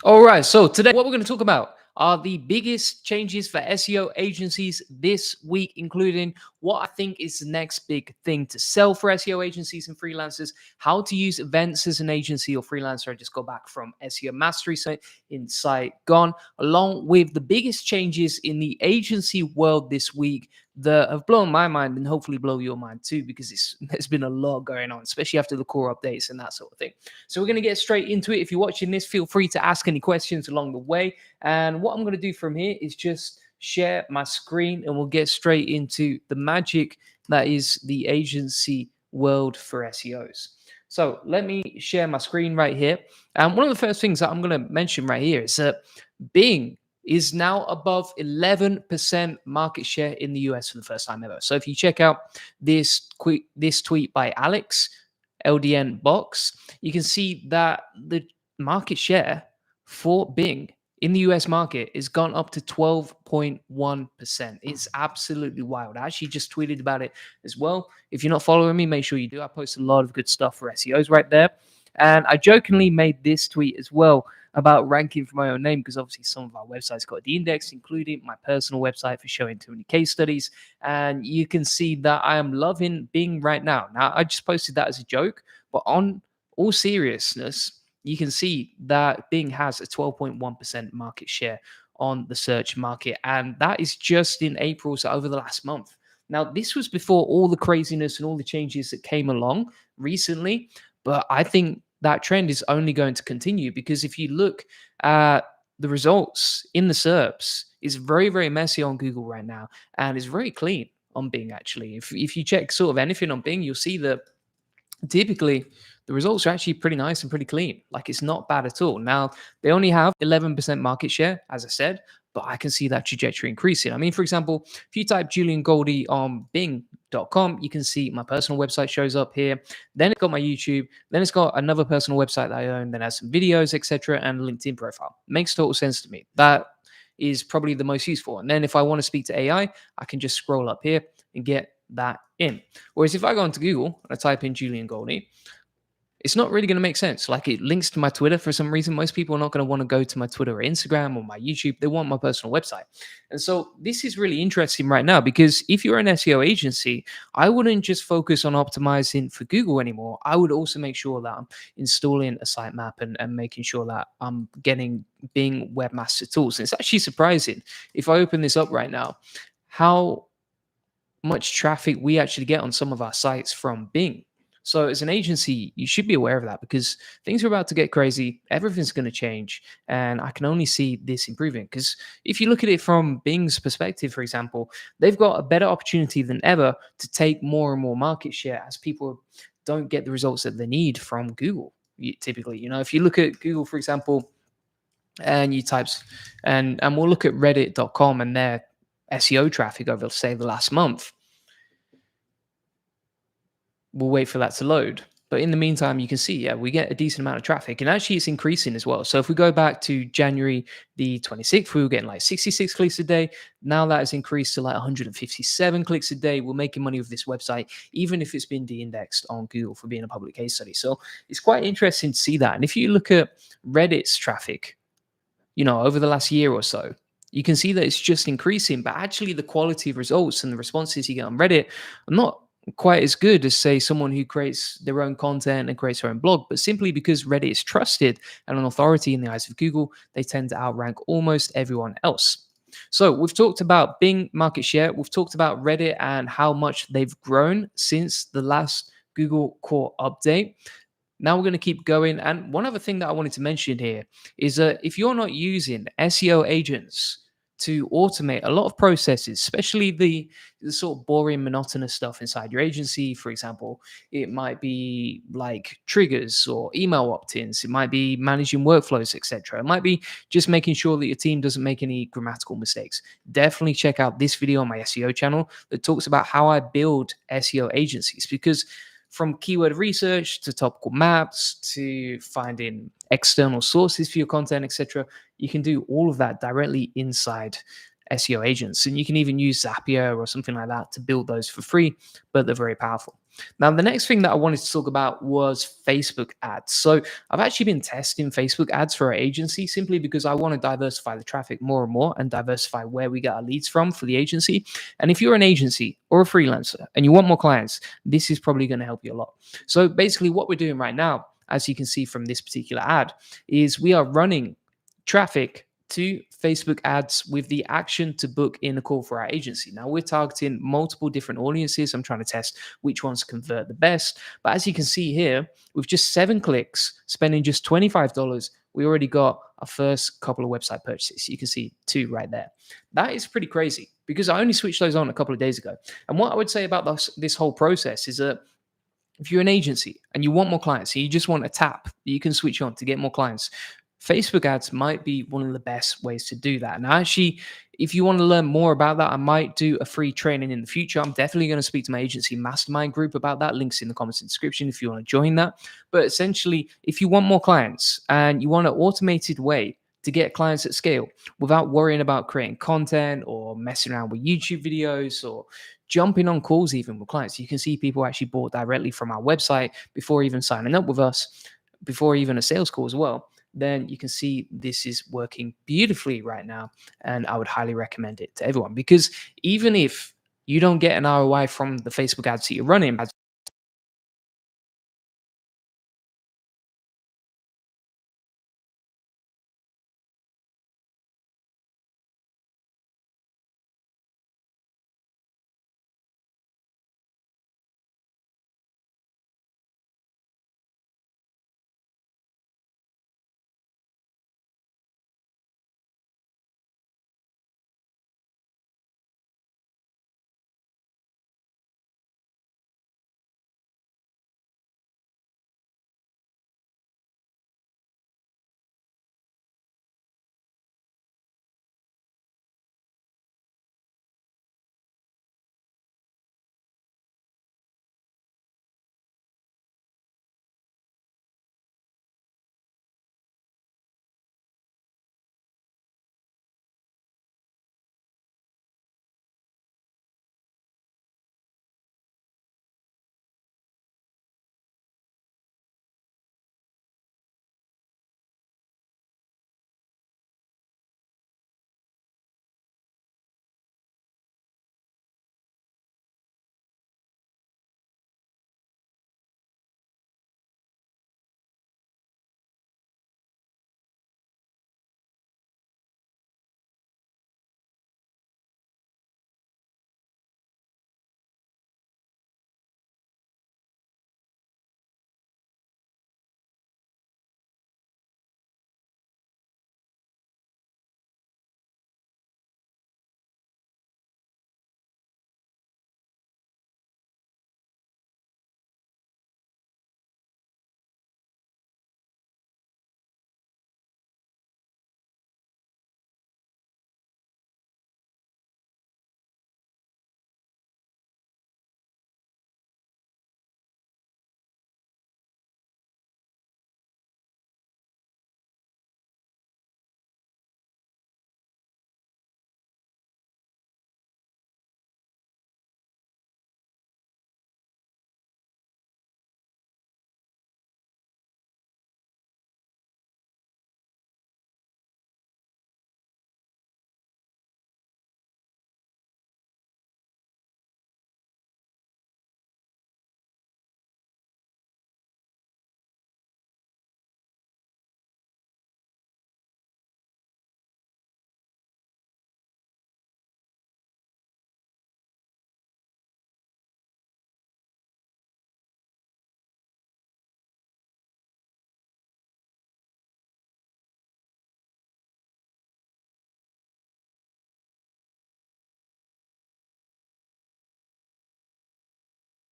All right, so today what we're going to talk about are the biggest changes for SEO agencies this week, including what I think is the next big thing to sell for SEO agencies and freelancers, how to use events as an agency or freelancer. I just got back from SEO Mastery Summit in Saigon, along with the biggest changes in the agency world this week that have blown my mind and hopefully blow your mind too, because there's been a lot going on, especially after the core updates and that sort of thing. So we're going to get straight into it. If you're watching this, feel free to ask any questions along the way. And what I'm going to do from here is just share my screen and we'll get straight into the magic that is the agency world for SEOs. So let me share my screen right here. And one of the first things that I'm going to mention right here is that Bing is now above 11% market share in the US for the first time ever. So if you check out this tweet by Alex, LDN box, you can see that the market share for Bing in the US market has gone up to 12.1%. It's absolutely wild. I actually just tweeted about it as well. If you're not following me, make sure you do. I post a lot of good stuff for SEOs right there. And I jokingly made this tweet as well about ranking for my own name, because obviously some of our websites got de-indexed, including my personal website for showing too many case studies. And you can see that I am loving Bing right now. Now, I just posted that as a joke, but on all seriousness, you can see that Bing has a 12.1% market share on the search market. And that is just in April, so over the last month. Now, this was before all the craziness and all the changes that came along recently, but I think that trend is only going to continue, because if you look at the results in the SERPs, it's very, very messy on Google right now, and it's very clean on Bing, actually. If you check sort of anything on Bing, you'll see that typically the results are actually pretty nice and pretty clean. Like, it's not bad at all. Now, they only have 11% market share, as I said, but I can see that trajectory increasing. I mean, for example, if you type Julian Goldie on Bing.com, you can see my personal website shows up here. Then it's got my YouTube. Then it's got another personal website that I own. Then it has some videos, etc., and a LinkedIn profile. Makes total sense to me. That is probably the most useful. And then if I want to speak to AI, I can just scroll up here and get that in. Whereas if I go into Google and I type in Julian Goldie, it's not really going to make sense. Like, it links to my Twitter for some reason. Most people are not going to want to go to my Twitter or Instagram or my YouTube. They want my personal website. And so this is really interesting right now, because if you're an SEO agency, I wouldn't just focus on optimizing for Google anymore. I would also make sure that I'm installing a sitemap and making sure that I'm getting Bing Webmaster Tools. And it's actually surprising, if I open this up right now, how much traffic we actually get on some of our sites from Bing. So as an agency, you should be aware of that, because things are about to get crazy. Everything's going to change. And I can only see this improving, because if you look at it from Bing's perspective, for example, they've got a better opportunity than ever to take more and more market share as people don't get the results that they need from Google. Typically, if you look at Google, for example, and you type, and we'll look at reddit.com and their SEO traffic over, say, the last month. We'll wait for that to load. But in the meantime, you can see, we get a decent amount of traffic, and actually it's increasing as well. So if we go back to January the 26th, we were getting like 66 clicks a day. Now that has increased to like 157 clicks a day. We're making money with this website, even if it's been de-indexed on Google for being a public case study. So it's quite interesting to see that. And if you look at Reddit's traffic, over the last year or so, you can see that it's just increasing, but actually the quality of results and the responses you get on Reddit are not quite as good as, say, someone who creates their own content and creates their own blog. But simply because Reddit is trusted and an authority in the eyes of Google, they tend to outrank almost everyone else. So we've talked about Bing market share. We've talked about Reddit and how much they've grown since the last Google core update. Now we're going to keep going. And one other thing that I wanted to mention here is that if you're not using SEO agents to automate a lot of processes, especially the sort of boring, monotonous stuff inside your agency. For example, it might be like triggers or email opt-ins. It might be managing workflows, etc. It might be just making sure that your team doesn't make any grammatical mistakes. Definitely check out this video on my SEO channel that talks about how I build SEO agencies, because from keyword research to topical maps to finding external sources for your content, etc., you can do all of that directly inside SEO agents. And you can even use Zapier or something like that to build those for free, but they're very powerful. Now, the next thing that I wanted to talk about was Facebook ads. So I've actually been testing Facebook ads for our agency simply because I want to diversify the traffic more and more and diversify where we get our leads from for the agency. And if you're an agency or a freelancer and you want more clients, this is probably going to help you a lot. So basically, what we're doing right now, as you can see from this particular ad, is we are running traffic to Facebook ads with the action to book in a call for our agency. Now we're targeting multiple different audiences. I'm trying to test which ones convert the best. But as you can see here, with just 7 clicks, spending just $25, we already got our first couple of website purchases. You can see 2 right there. That is pretty crazy because I only switched those on a couple of days ago. And what I would say about this whole process is that if you're an agency and you want more clients, and you just want a tap that you can switch on to get more clients, Facebook ads might be one of the best ways to do that. And actually, if you want to learn more about that, I might do a free training in the future. I'm definitely going to speak to my agency mastermind group about that. Links in the comments and description if you want to join that. But essentially, if you want more clients and you want an automated way to get clients at scale without worrying about creating content or messing around with YouTube videos or jumping on calls even with clients, you can see people actually bought directly from our website before even signing up with us, before even a sales call as well. Then you can see this is working beautifully right now. And I would highly recommend it to everyone because even if you don't get an ROI from the Facebook ads that you're running,